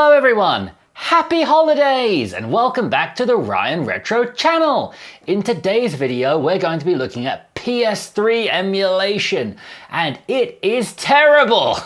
Hello everyone! Happy holidays and welcome back to the Ryan Retro channel! In today's video we're going to be looking at PS3 emulation and it is terrible!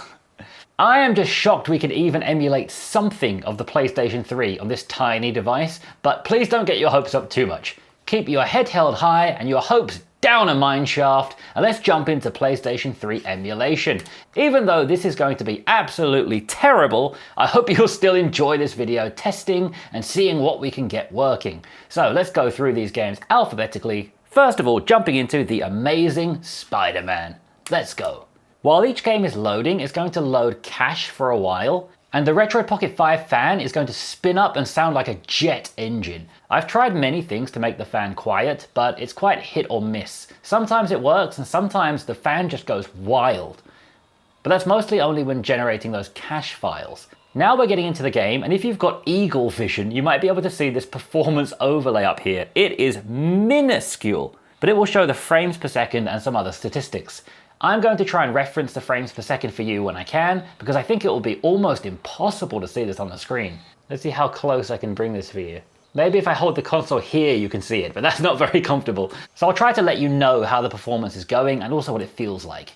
I am just shocked we could even emulate something of the PlayStation 3 on this tiny device, but please don't get your hopes up too much. Keep your head held high and your hopes down a mine shaft, and let's jump into PlayStation 3 emulation. Even though this is going to be absolutely terrible, I hope you'll still enjoy this video testing and seeing what we can get working. So let's go through these games alphabetically. First of all, jumping into the amazing Spider-Man. Let's go. While each game is loading, it's going to load cache for a while, and the Retroid Pocket 5 fan is going to spin up and sound like a jet engine. I've tried many things to make the fan quiet, but it's quite hit or miss. Sometimes it works and sometimes the fan just goes wild. But that's mostly only when generating those cache files. Now we're getting into the game, and if you've got eagle vision, you might be able to see this performance overlay up here. It is minuscule, but it will show the frames per second and some other statistics. I'm going to try and reference the frames per second for you when I can, because I think it will be almost impossible to see this on the screen. Let's see how close I can bring this for you. Maybe if I hold the console here you can see it, but that's not very comfortable. So I'll try to let you know how the performance is going and also what it feels like.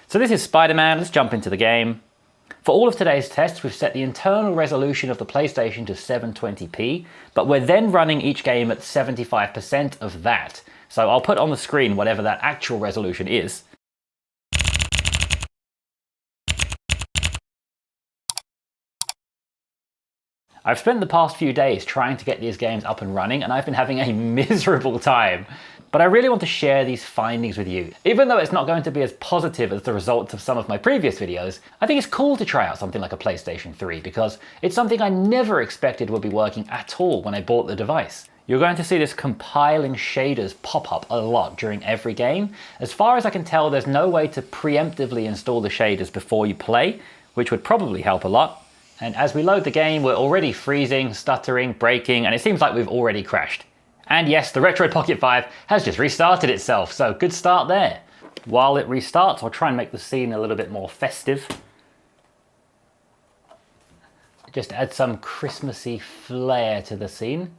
So this is Spider-Man, let's jump into the game. For all of today's tests, we've set the internal resolution of the PlayStation to 720p, but we're then running each game at 75% of that. So I'll put on the screen whatever that actual resolution is. I've spent the past few days trying to get these games up and running, and I've been having a miserable time. But I really want to share these findings with you. Even though it's not going to be as positive as the results of some of my previous videos, I think it's cool to try out something like a PlayStation 3 because it's something I never expected would be working at all when I bought the device. You're going to see this compiling shaders pop up a lot during every game. As far as I can tell, there's no way to preemptively install the shaders before you play, which would probably help a lot. And as we load the game, we're already freezing, stuttering, breaking, and it seems like we've already crashed. And yes, the Retroid Pocket 5 has just restarted itself, so good start there. While it restarts, I'll try and make the scene a little bit more festive. Just add some Christmassy flair to the scene.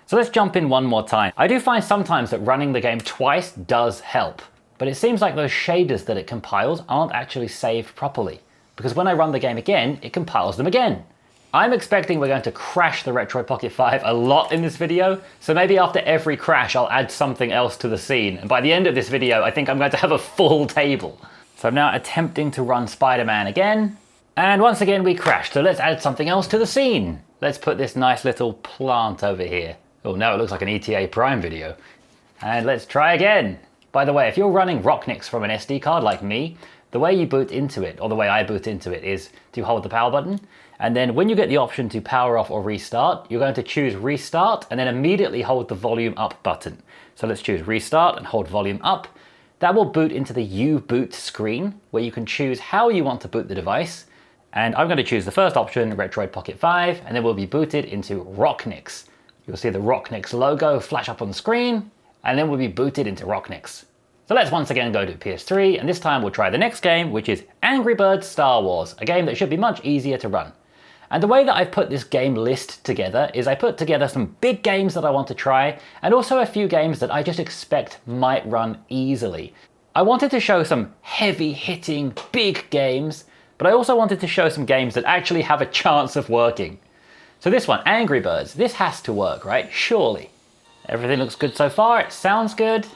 So let's jump in one more time. I do find sometimes that running the game twice does help, but it seems like those shaders that it compiles aren't actually saved properly, because when I run the game again, it compiles them again. I'm expecting we're going to crash the Retroid Pocket 5 a lot in this video, so maybe after every crash I'll add something else to the scene, and by the end of this video I think I'm going to have a full table. So I'm now attempting to run Spider-Man again, and once again we crashed, so let's add something else to the scene. Let's put this nice little plant over here. Oh, now it looks like an ETA Prime video. And let's try again. By the way, if you're running Rocknix from an SD card like me, the way you boot into it, or the way I boot into it, is to hold the power button, and then when you get the option to power off or restart, you're going to choose restart and then immediately hold the volume up button. So let's choose restart and hold volume up. That will boot into the U-boot screen, where you can choose how you want to boot the device. And I'm going to choose the first option, Retroid Pocket 5, and then we'll be booted into Rocknix. You'll see the Rocknix logo flash up on the screen, and then we'll be booted into Rocknix. So let's once again go to PS3, and this time we'll try the next game, which is Angry Birds Star Wars, a game that should be much easier to run. And the way that I've put this game list together is I put together some big games that I want to try, and also a few games that I just expect might run easily. I wanted to show some heavy-hitting, big games, but I also wanted to show some games that actually have a chance of working. So this one, Angry Birds, this has to work, right? Surely. Everything looks good so far, it sounds good.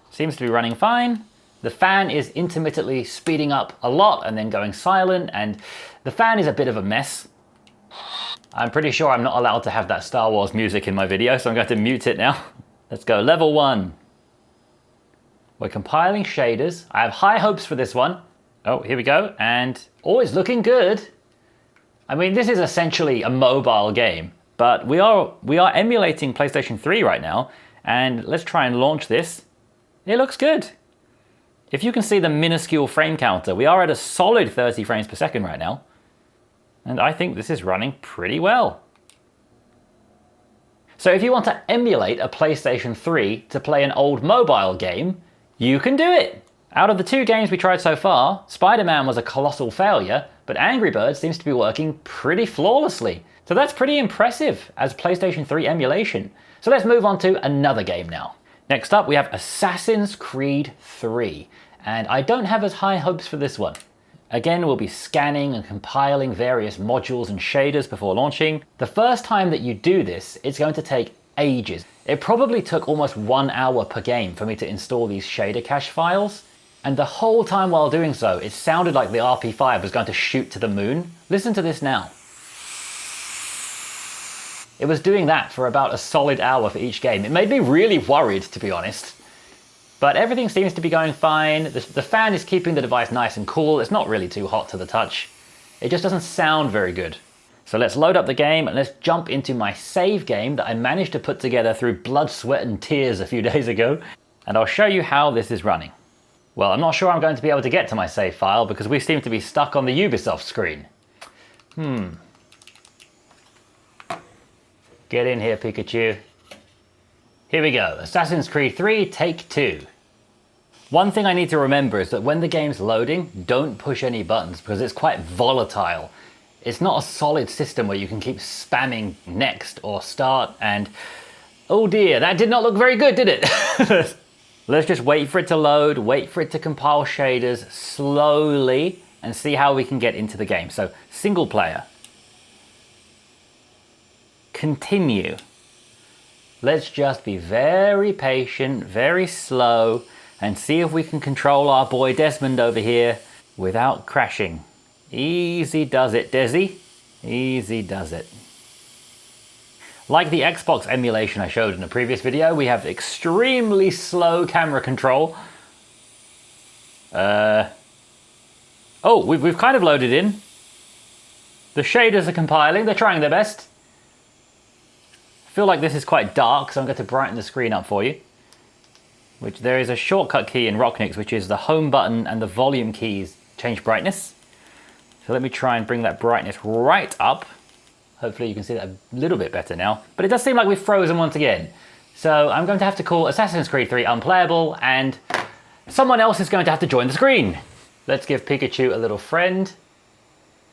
Seems to be running fine. The fan is intermittently speeding up a lot and then going silent, and the fan is a bit of a mess. I'm pretty sure I'm not allowed to have that Star Wars music in my video, so I'm going to mute it now. Let's go, level 1. We're compiling shaders. I have high hopes for this one. Oh, here we go, and oh, it's looking good. I mean, this is essentially a mobile game, but we are emulating PlayStation 3 right now, and let's try and launch this. It looks good. If you can see the minuscule frame counter, we are at a solid 30 frames per second right now. And I think this is running pretty well. So if you want to emulate a PlayStation 3 to play an old mobile game, you can do it. Out of the 2 games we tried so far, Spider-Man was a colossal failure, but Angry Birds seems to be working pretty flawlessly. So that's pretty impressive as PlayStation 3 emulation. So let's move on to another game now. Next up we have Assassin's Creed 3, and I don't have as high hopes for this one. Again, we'll be scanning and compiling various modules and shaders before launching. The first time that you do this, it's going to take ages. It probably took almost 1 hour per game for me to install these shader cache files. And the whole time while doing so, it sounded like the RP5 was going to shoot to the moon. Listen to this now. It was doing that for about a solid hour for each game. It made me really worried, to be honest. But everything seems to be going fine. The fan is keeping the device nice and cool. It's not really too hot to the touch. It just doesn't sound very good. So let's load up the game and let's jump into my save game that I managed to put together through blood, sweat and tears a few days ago. And I'll show you how this is running. Well, I'm not sure I'm going to be able to get to my save file because we seem to be stuck on the Ubisoft screen. Get in here, Pikachu. Here we go, Assassin's Creed 3, Take 2. One thing I need to remember is that when the game's loading, don't push any buttons because it's quite volatile. It's not a solid system where you can keep spamming next or start and... oh dear, that did not look very good, did it? Let's just wait for it to load, wait for it to compile shaders slowly and see how we can get into the game. So, single player. Continue. Let's just be very patient, very slow, and see if we can control our boy Desmond over here without crashing. Easy does it, Desi. Easy does it. Like the Xbox emulation I showed in a previous video, we have extremely slow camera control. Oh, we've kind of loaded in. The shaders are compiling, they're trying their best. I feel like this is quite dark, so I'm going to brighten the screen up for you. Which there is a shortcut key in Rocknix, which is the home button and the volume keys change brightness. So let me try and bring that brightness right up. Hopefully you can see that a little bit better now. But it does seem like we've frozen once again. So I'm going to have to call Assassin's Creed 3 unplayable and someone else is going to have to join the screen. Let's give Pikachu a little friend.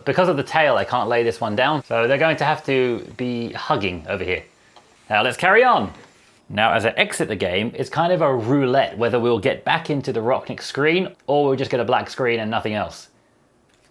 Because of the tail, I can't lay this one down. So they're going to have to be hugging over here. Now let's carry on. Now as I exit the game, it's kind of a roulette whether we'll get back into the Rocknix screen or we'll just get a black screen and nothing else.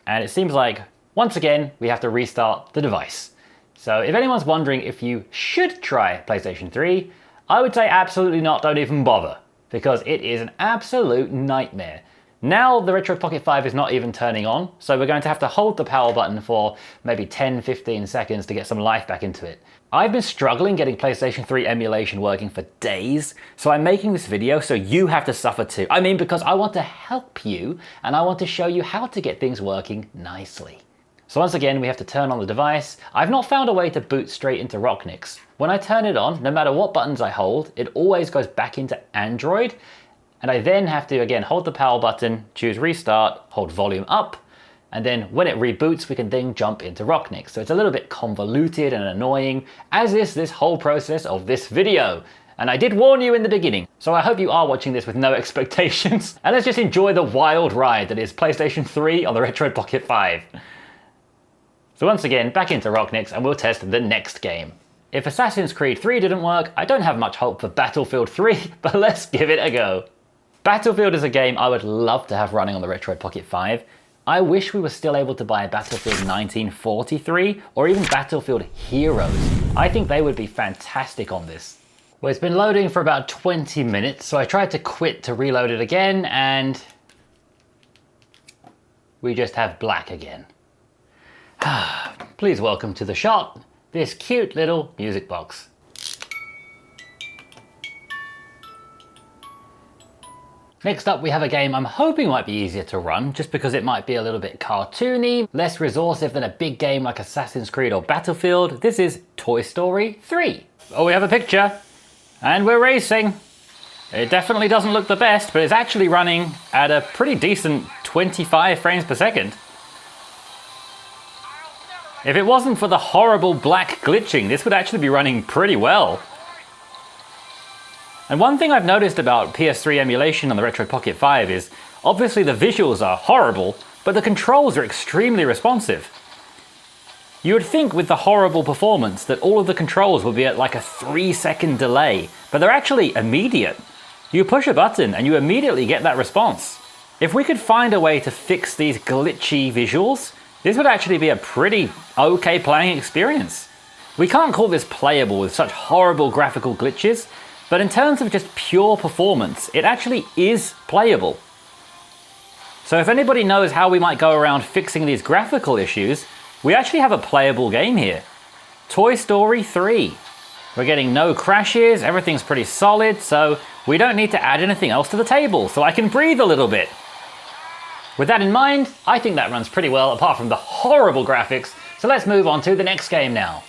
And it seems like, once again, we have to restart the device. So if anyone's wondering if you should try PlayStation 3, I would say absolutely not, don't even bother. Because it is an absolute nightmare. Now the Retroid Pocket 5 is not even turning on, so we're going to have to hold the power button for maybe 10-15 seconds to get some life back into it. I've been struggling getting PlayStation 3 emulation working for days, so I'm making this video so you have to suffer too. I mean, because I want to help you, and I want to show you how to get things working nicely. So once again, we have to turn on the device. I've not found a way to boot straight into Rocknix. When I turn it on, no matter what buttons I hold, it always goes back into Android, and I then have to, again, hold the power button, choose restart, hold volume up, and then when it reboots, we can then jump into Rocknix. So it's a little bit convoluted and annoying, as is this whole process of this video. And I did warn you in the beginning, so I hope you are watching this with no expectations. And let's just enjoy the wild ride that is PlayStation 3 on the Retroid Pocket 5. So once again, back into Rocknix and we'll test the next game. If Assassin's Creed 3 didn't work, I don't have much hope for Battlefield 3, but let's give it a go. Battlefield is a game I would love to have running on the Retroid Pocket 5. I wish we were still able to buy Battlefield 1943 or even Battlefield Heroes. I think they would be fantastic on this. Well, it's been loading for about 20 minutes, so I tried to quit to reload it again and we just have black again. Please welcome to the shot, this cute little music box. Next up we have a game I'm hoping might be easier to run, just because it might be a little bit cartoony, less resourceful than a big game like Assassin's Creed or Battlefield. This is Toy Story 3. Oh, we have a picture, and we're racing. It definitely doesn't look the best, but it's actually running at a pretty decent 25 frames per second. If it wasn't for the horrible black glitching, this would actually be running pretty well. And one thing I've noticed about PS3 emulation on the Retroid Pocket 5 is Obviously the visuals are horrible, but the controls are extremely responsive. You would think with the horrible performance that all of the controls would be at like a 3-second delay, but they're actually immediate. You push a button and you immediately get that response. If we could find a way to fix these glitchy visuals, this would actually be a pretty okay playing experience. We can't call this playable with such horrible graphical glitches, but in terms of just pure performance, it actually is playable. So if anybody knows how we might go around fixing these graphical issues, we actually have a playable game here. Toy Story 3. We're getting no crashes, everything's pretty solid, so we don't need to add anything else to the table, so I can breathe a little bit. With that in mind, I think that runs pretty well apart from the horrible graphics, so let's move on to the next game now.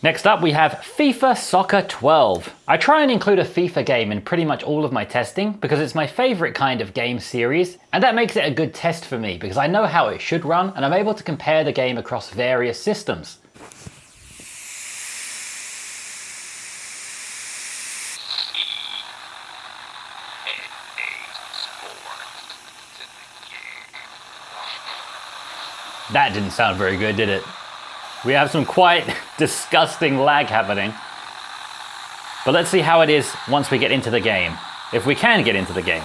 Next up we have FIFA Soccer 12. I try and include a FIFA game in pretty much all of my testing because it's my favourite kind of game series, and that makes it a good test for me because I know how it should run and I'm able to compare the game across various systems. That didn't sound very good, did it? We have some quite disgusting lag happening. But let's see how it is once we get into the game. If we can get into the game.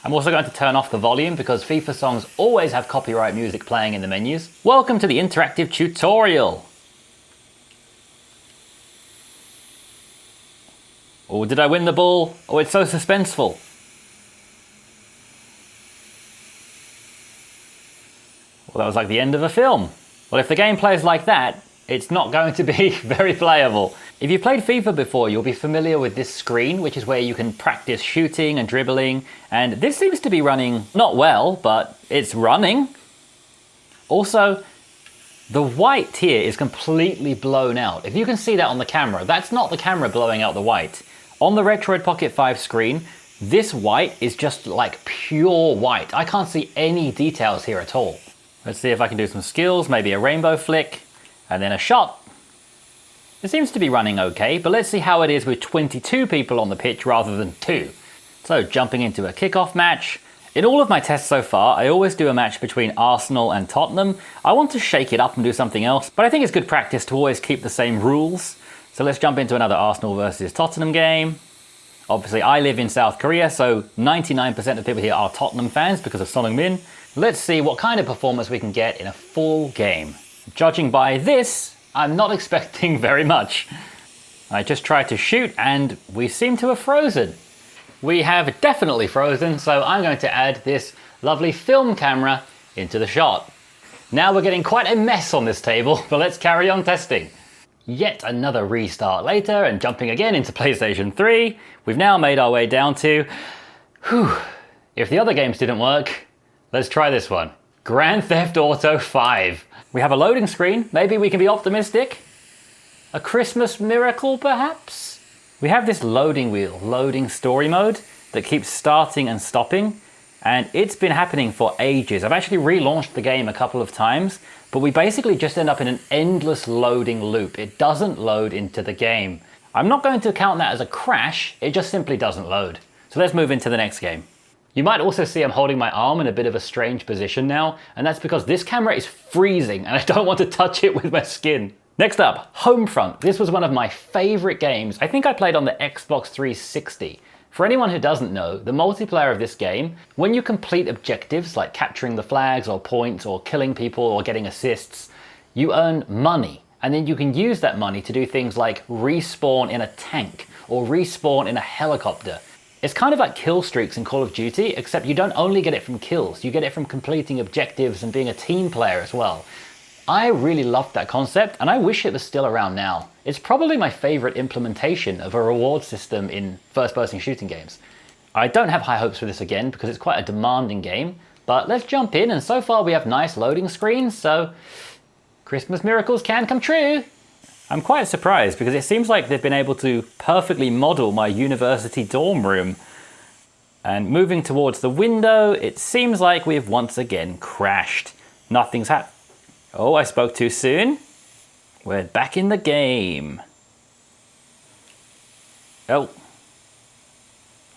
I'm also going to turn off the volume because FIFA songs always have copyright music playing in the menus. Welcome to the interactive tutorial. Oh, did I win the ball? Oh, it's so suspenseful. Well, that was like the end of a film. Well, if the game plays like that, it's not going to be very playable. If you've played FIFA before, you'll be familiar with this screen, which is where you can practice shooting and dribbling. And this seems to be running not well, but it's running. Also, the white here is completely blown out. If you can see that on the camera, that's not the camera blowing out the white. On the Retroid Pocket 5 screen, this white is just like pure white. I can't see any details here at all. Let's see if I can do some skills, maybe a rainbow flick, and then a shot. It seems to be running okay, but let's see how it is with 22 people on the pitch rather than 2. So jumping into a kickoff match. In all of my tests so far, I always do a match between Arsenal and Tottenham. I want to shake it up and do something else, but I think it's good practice to always keep the same rules. So let's jump into another Arsenal versus Tottenham game. Obviously, I live in South Korea, so 99% of people here are Tottenham fans because of Son Heung-min. Let's see what kind of performance we can get in a full game. Judging by this, I'm not expecting very much. I just tried to shoot and we seem to have frozen. We have definitely frozen, so I'm going to add this lovely film camera into the shot. Now we're getting quite a mess on this table, but let's carry on testing. Yet another restart later and jumping again into PlayStation 3, we've now made our way down to, if the other games didn't work, let's try this one. Grand Theft Auto 5. We have a loading screen, maybe we can be optimistic. A Christmas miracle perhaps? We have this loading wheel, loading story mode, that keeps starting and stopping, and it's been happening for ages. I've actually relaunched the game a couple of times, but we basically just end up in an endless loading loop. It doesn't load into the game. I'm not going to count that as a crash, it just simply doesn't load. So let's move into the next game. You might also see I'm holding my arm in a bit of a strange position now, and that's because this camera is freezing and I don't want to touch it with my skin. Next up, Homefront. This was one of my favorite games. I think I played on the Xbox 360. For anyone who doesn't know, the multiplayer of this game, when you complete objectives like capturing the flags or points or killing people or getting assists, you earn money. And then you can use that money to do things like respawn in a tank or respawn in a helicopter. It's kind of like kill streaks in Call of Duty, except you don't only get it from kills, you get it from completing objectives and being a team player as well. I really loved that concept and I wish it was still around now. It's probably my favorite implementation of a reward system in first-person shooting games. I don't have high hopes for this again because it's quite a demanding game, but let's jump in, and so far we have nice loading screens, so Christmas miracles can come true. I'm quite surprised because it seems like they've been able to perfectly model my university dorm room. And moving towards the window, it seems like we've once again crashed. Nothing's happened. Oh, I spoke too soon. We're back in the game. Oh.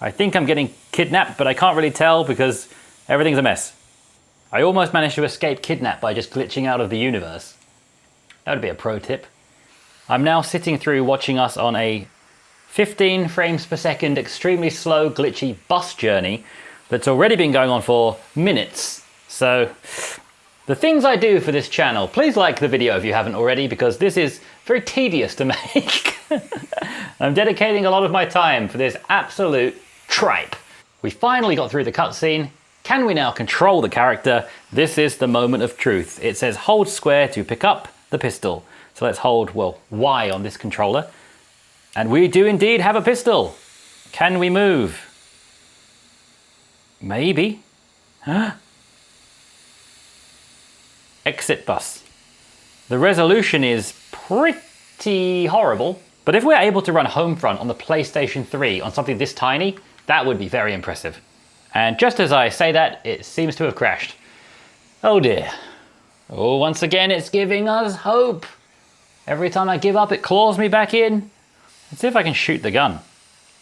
I think I'm getting kidnapped, but I can't really tell because everything's a mess. I almost managed to escape kidnap by just glitching out of the universe. That would be a pro tip. I'm now sitting through watching us on a 15 frames per second, extremely slow, glitchy bus journey that's already been going on for minutes. So, the things I do for this channel, please like the video if you haven't already, because this is very tedious to make. I'm dedicating a lot of my time for this absolute tripe. We finally got through the cutscene. Can we now control the character? This is the moment of truth. It says hold square to pick up the pistol. So let's hold, well, Y on this controller. And we do indeed have a pistol. Can we move? Maybe. Huh? Exit bus. The resolution is pretty horrible, but if we're able to run Homefront on the PlayStation 3 on something this tiny, that would be very impressive. And just as I say that, it seems to have crashed. Oh dear. Oh, once again, it's giving us hope. Every time I give up, it claws me back in. Let's see if I can shoot the gun.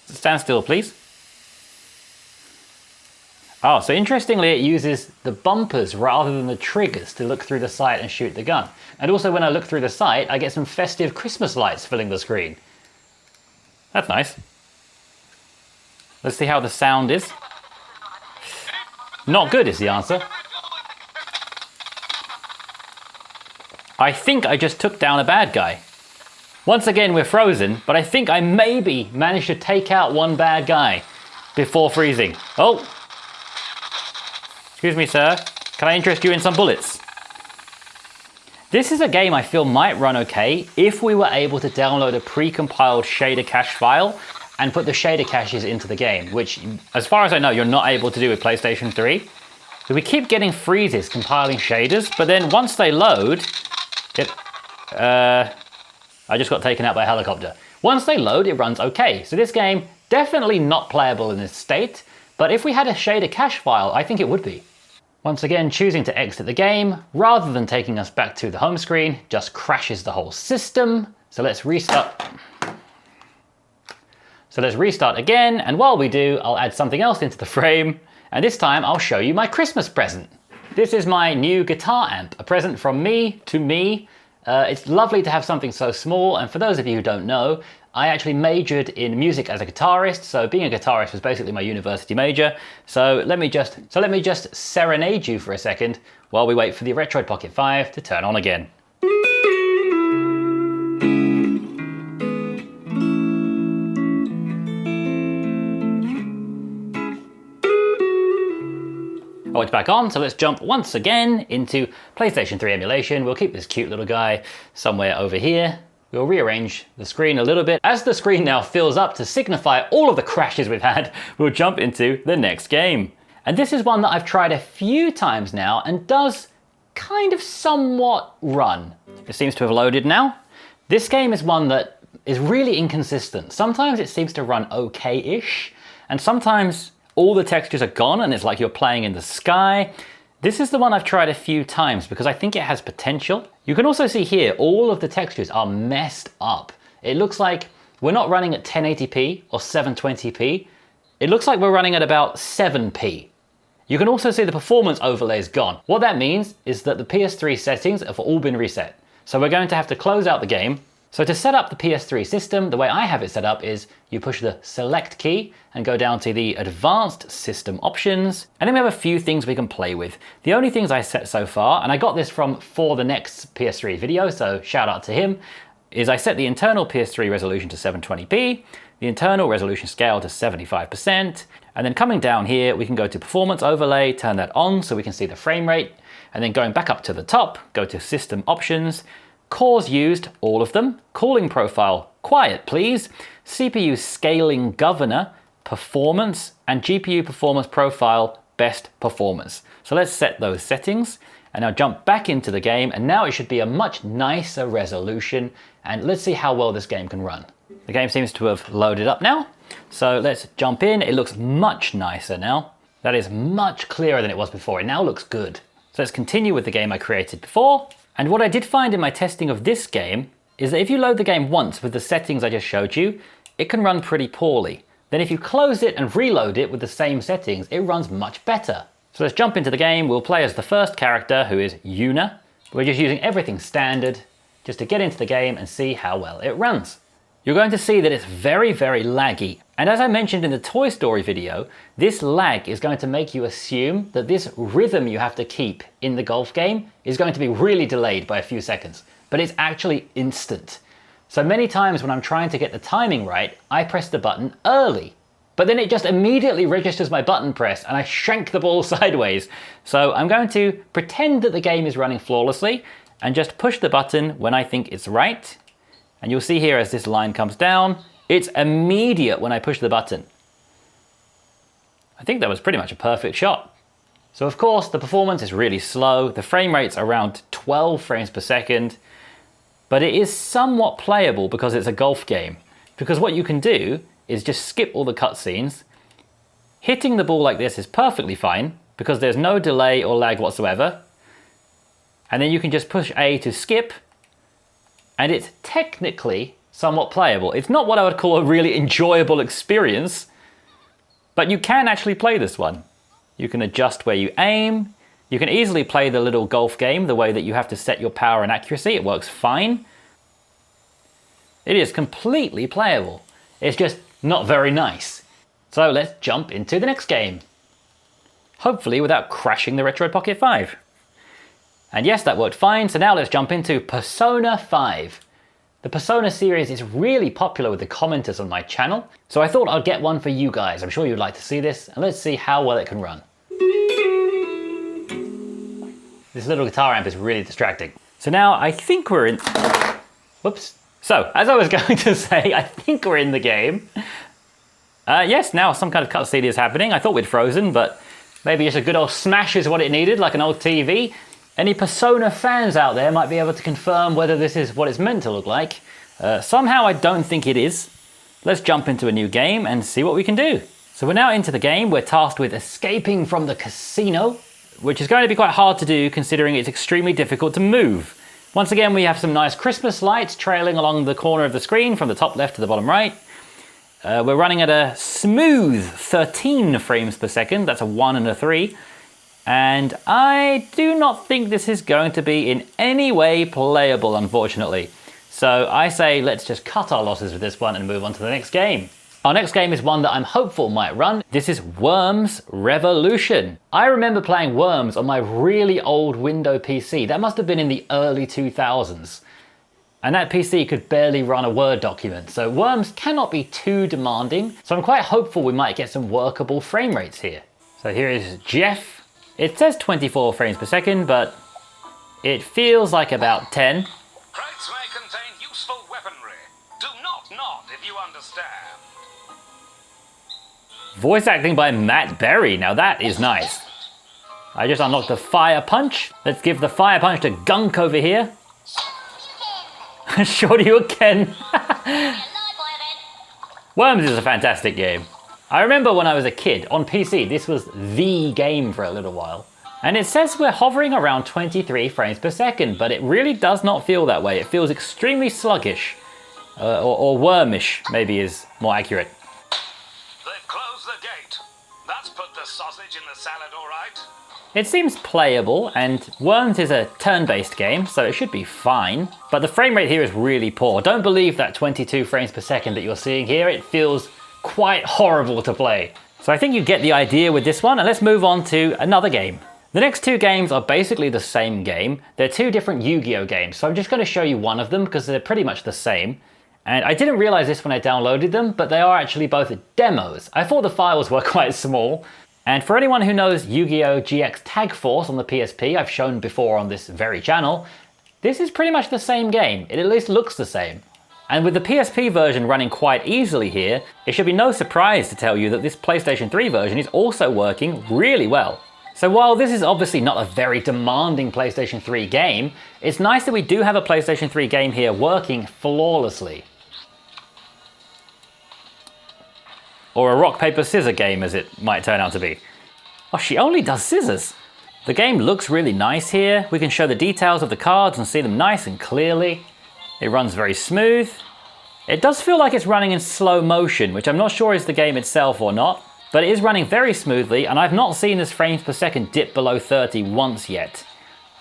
Stand still, please. Oh, so interestingly, it uses the bumpers rather than the triggers to look through the sight and shoot the gun. And also when I look through the sight, I get some festive Christmas lights filling the screen. That's nice. Let's see how the sound is. Not good is the answer. I think I just took down a bad guy. Once again, we're frozen, but I think I maybe managed to take out one bad guy before freezing. Oh! Excuse me, sir. Can I interest you in some bullets? This is a game I feel might run okay if we were able to download a pre-compiled shader cache file and put the shader caches into the game, which, as far as I know, you're not able to do with PlayStation 3. So we keep getting freezes compiling shaders, but then once they load, I just got taken out by a helicopter. Once they load, it runs okay. So this game, definitely not playable in this state, but if we had a shader cache file, I think it would be. Once again, choosing to exit the game, rather than taking us back to the home screen, just crashes the whole system. So let's restart. So let's restart again, and while we do, I'll add something else into the frame, and this time I'll show you my Christmas present. This is my new guitar amp, a present from me to me. It's lovely to have something so small, and for those of you who don't know, I actually majored in music as a guitarist, so being a guitarist was basically my university major. So let me just serenade you for a second while we wait for the Retroid Pocket 5 to turn on again. Oh, it's back on, so let's jump once again into PlayStation 3 emulation. We'll keep this cute little guy somewhere over here. We'll rearrange the screen a little bit. As the screen now fills up to signify all of the crashes we've had, we'll jump into the next game. And this is one that I've tried a few times now and does kind of somewhat run. It seems to have loaded now. This game is one that is really inconsistent. Sometimes it seems to run okay-ish, and sometimes all the textures are gone and it's like you're playing in the sky. This is the one I've tried a few times because I think it has potential. You can also see here, all of the textures are messed up. It looks like we're not running at 1080p or 720p. It looks like we're running at about 7p. You can also see the performance overlay is gone. What that means is that the PS3 settings have all been reset. So we're going to have to close out the game. So to set up the PS3 system, the way I have it set up is you push the select key and go down to the advanced system options. And then we have a few things we can play with. The only things I set so far, and I got this from For the Next PS3 video, so shout out to him, is I set the internal PS3 resolution to 720p, the internal resolution scale to 75%, and then coming down here, we can go to performance overlay, turn that on so we can see the frame rate, and then going back up to the top, go to system options, cores used, all of them, cooling profile, quiet please, CPU scaling governor, performance, and GPU performance profile, best performance. So let's set those settings and now jump back into the game, and now it should be a much nicer resolution, and let's see how well this game can run. The game seems to have loaded up now, so let's jump in. It looks much nicer now. That is much clearer than it was before. It now looks good. So let's continue with the game I created before. And what I did find in my testing of this game is that if you load the game once with the settings I just showed you, it can run pretty poorly. then if you close it and reload it with the same settings, it runs much better. So let's jump into the game. We'll play as the first character, who is Yuna. We're just using everything standard just to get into the game and see how well it runs. You're going to see that it's very, very laggy. And as I mentioned in the Toy Story video, this lag is going to make you assume that this rhythm you have to keep in the golf game is going to be really delayed by a few seconds, but it's actually instant. So many times when I'm trying to get the timing right, I press the button early, but then it just immediately registers my button press and I shank the ball sideways. So I'm going to pretend that the game is running flawlessly and just push the button when I think it's right. And you'll see here as this line comes down, it's immediate when I push the button. I think that was pretty much a perfect shot. So of course, the performance is really slow. The frame rate's around 12 frames per second, but it is somewhat playable because it's a golf game. Because what you can do is just skip all the cutscenes. Hitting the ball like this is perfectly fine because there's no delay or lag whatsoever. And then you can just push A to skip, and it's technically somewhat playable. It's not what I would call a really enjoyable experience, but you can actually play this one. You can adjust where you aim. You can easily play the little golf game the way that you have to set your power and accuracy. It works fine. It is completely playable. It's just not very nice. So let's jump into the next game. Hopefully without crashing the Retroid Pocket 5. And yes, that worked fine. So now let's jump into Persona 5. The Persona series is really popular with the commenters on my channel, so I thought I'd get one for you guys. I'm sure you'd like to see this, and let's see how well it can run. This little guitar amp is really distracting. So now I think we're in... Whoops. So, as I was going to say, I think we're in the game. Yes, now some kind of cutscene is happening. I thought we'd frozen, but maybe just a good old smash is what it needed, like an old TV. Any Persona fans out there might be able to confirm whether this is what it's meant to look like. Somehow I don't think it is. Let's jump into a new game and see what we can do. So we're now into the game. We're tasked with escaping from the casino, which is going to be quite hard to do considering it's extremely difficult to move. Once again, we have some nice Christmas lights trailing along the corner of the screen from the top left to the bottom right. We're running at a smooth 13 frames per second. That's a 1 and a 3. And I do not think this is going to be in any way playable, unfortunately. So I say let's just cut our losses with this one and move on to the next game. Our next game is one that I'm hopeful might run. This is Worms Revolution. I remember playing Worms on my really old Windows PC. That must have been in the early 2000s. And that PC could barely run a Word document. So Worms cannot be too demanding. So I'm quite hopeful we might get some workable frame rates here. So here is Jeff. It says 24 frames per second, but it feels like about 10. Crates may contain useful weaponry. Do not nod if you understand. Voice acting by Matt Berry. Now that is nice. I just unlocked the Fire Punch. Let's give the Fire Punch to Gunk over here. Sure you again. Worms is a fantastic game. I remember when I was a kid, on PC, this was the game for a little while. And it says we're hovering around 23 frames per second, but it really does not feel that way. It feels extremely sluggish, or wormish, maybe is more accurate. They've closed the gate. That's put the sausage in the salad, all right? It seems playable, and Worms is a turn-based game, so it should be fine. But the frame rate here is really poor. Don't believe that 22 frames per second that you're seeing here. It feels quite horrible to play. So I think you get the idea with this one, and let's move on to another game. The next two games are basically the same game. They're two different Yu-Gi-Oh games, so I'm just going to show you one of them because they're pretty much the same. And I didn't realize this when I downloaded them, but they are actually both demos. I thought the files were quite small. And for anyone who knows Yu-Gi-Oh! GX Tag Force on the PSP, I've shown before on this very channel, this is pretty much the same game. It at least looks the same. And with the PSP version running quite easily here, it should be no surprise to tell you that this PlayStation 3 version is also working really well. So while this is obviously not a very demanding PlayStation 3 game, it's nice that we do have a PlayStation 3 game here working flawlessly. Or a rock, paper, scissor game as it might turn out to be. Oh, she only does scissors. The game looks really nice here. We can show the details of the cards and see them nice and clearly. It runs very smooth. It does feel like it's running in slow motion, which I'm not sure is the game itself or not, but it is running very smoothly, and I've not seen this frames per second dip below 30 once yet,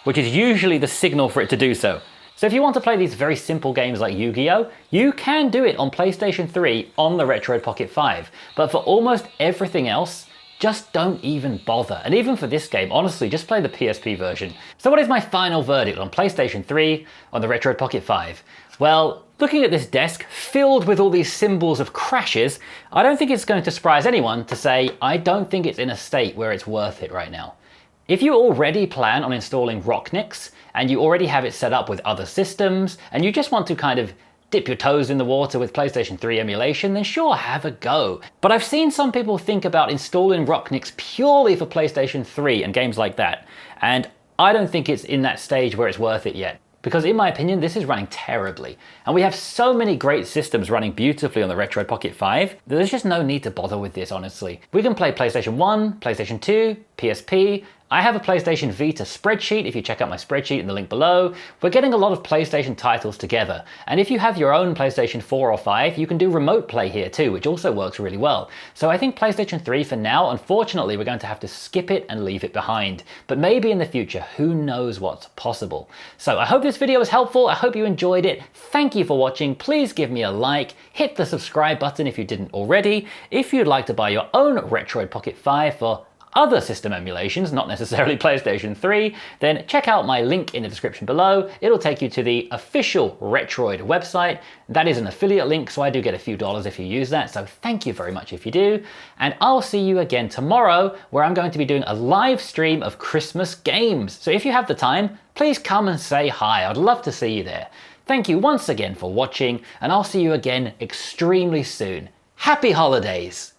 which is usually the signal for it to do so. So if you want to play these very simple games like Yu-Gi-Oh, you can do it on PlayStation 3 on the Retroid Pocket 5, but for almost everything else, just don't even bother. And even for this game, honestly, just play the PSP version. So what is my final verdict on PlayStation 3 on the Retroid Pocket 5? Well, looking at this desk filled with all these symbols of crashes, I don't think it's going to surprise anyone to say I don't think it's in a state where it's worth it right now. If you already plan on installing Rocknix, and you already have it set up with other systems, and you just want to kind of dip your toes in the water with PlayStation 3 emulation, then sure, have a go. But I've seen some people think about installing Rocknix purely for PlayStation 3 and games like that, and I don't think it's in that stage where it's worth it yet. Because in my opinion, this is running terribly. And we have so many great systems running beautifully on the Retroid Pocket 5 that there's just no need to bother with this, honestly. We can play PlayStation 1, PlayStation 2, PSP. I have a PlayStation Vita spreadsheet, if you check out my spreadsheet in the link below. We're getting a lot of PlayStation titles together. And if you have your own PlayStation 4 or 5, you can do remote play here too, which also works really well. So I think PlayStation 3 for now, unfortunately, we're going to have to skip it and leave it behind. But maybe in the future, who knows what's possible. So I hope this video was helpful. I hope you enjoyed it. Thank you for watching. Please give me a like, hit the subscribe button if you didn't already. If you'd like to buy your own Retroid Pocket 5 for other system emulations, not necessarily PlayStation 3, then check out my link in the description below. It'll take you to the official Retroid website. That is an affiliate link, so I do get a few dollars if you use that, so thank you very much if you do. And I'll see you again tomorrow, where I'm going to be doing a live stream of Christmas games. So if you have the time, please come and say hi. I'd love to see you there. Thank you once again for watching, and I'll see you again extremely soon. Happy holidays!